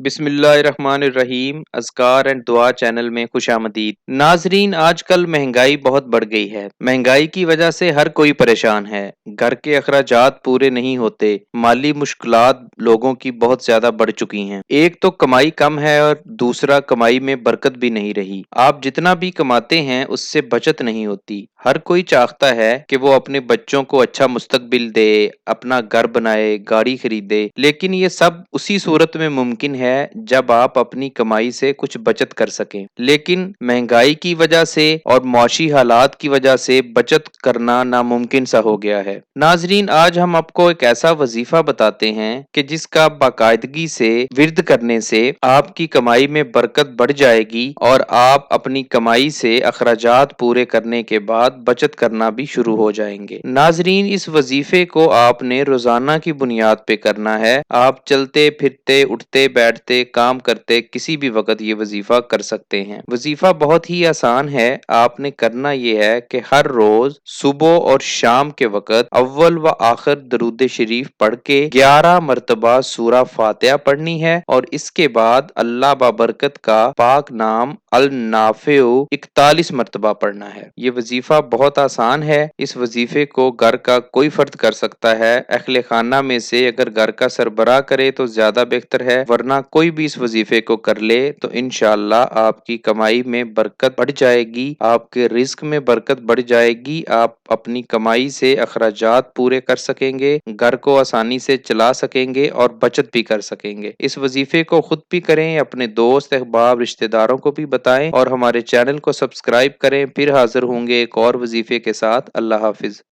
बिस्मिल्लाहिर्रहमानिर्रहीम अज़कार एंड दुआ चैनल में खुशामदीद। नाजरीन, आजकल महंगाई बहुत बढ़ गई है। महंगाई की वजह से हर कोई परेशान है। घर के अखराजात पूरे नहीं होते। माली मुश्किलात लोगों की बहुत ज्यादा बढ़ चुकी हैं। एक तो कमाई कम है और दूसरा कमाई में बरकत भी नहीं रही। आप जितना भी कमाते हैं उससे बचत नहीं होती। हर कोई चाहता है कि वो अपने बच्चों को अच्छा मुस्तकबिल दे, अपना घर बनाए, गाड़ी खरीदे, लेकिन ये सब उसी सूरत में मुमकिन है जब आप अपनी कमाई से कुछ बचत कर सकें। लेकिन महंगाई की वजह से और मौशी हालात की वजह से बचत करना नामुमकिन सा हो गया है। नाजरीन, आज हम आपको एक ऐसा वजीफा बताते हैं कि जिसका बाकायदगी से विर्द करने से आपकी कमाई में बरकत बढ़ जाएगी और आप अपनी कमाई से अखराजात पूरे करने के बाद बचत करना भी शुरू हो जाएंगे। नाजरीन, इस वजीफे को आपने रोजाना की बुनियाद पे करना है। आप चलते फिरते, उठते बैठते, काम करते किसी भी वक्त ये वजीफा कर सकते हैं। वजीफा बहुत ही आसान है। आपने करना ये है कि हर रोज सुबह और शाम के वक्त अव्वल व आखिर दरूद शरीफ पढ़ के 11 मरतबा सूरा फातिहा पढ़नी है और इसके बाद अल्लाह बाबरकत का पाक नाम अल नाफिउ 41 मरतबा पढ़ना है। ये वजीफा बहुत आसान है। इस वजीफे को घर का कोई फर्द कर सकता है। अहले खाना में से अगर घर का सरबराह करे तो ज्यादा बेहतर है, वरना कोई भी इस वजीफे को कर ले तो इंशाअल्लाह आपकी कमाई में बरकत बढ़ जाएगी, आपके रिस्क में बरकत बढ़ जाएगी। आप अपनी कमाई से अखराजात पूरे कर सकेंगे, घर को आसानी से चला सकेंगे और बचत भी कर सकेंगे। इस वजीफे को खुद भी करें, अपने दोस्त अहबाब रिश्तेदारों को भी बताएं और हमारे चैनल को सब्सक्राइब करें। फिर हाजिर होंगे एक और वजीफे के साथ। अल्लाह हाफिज।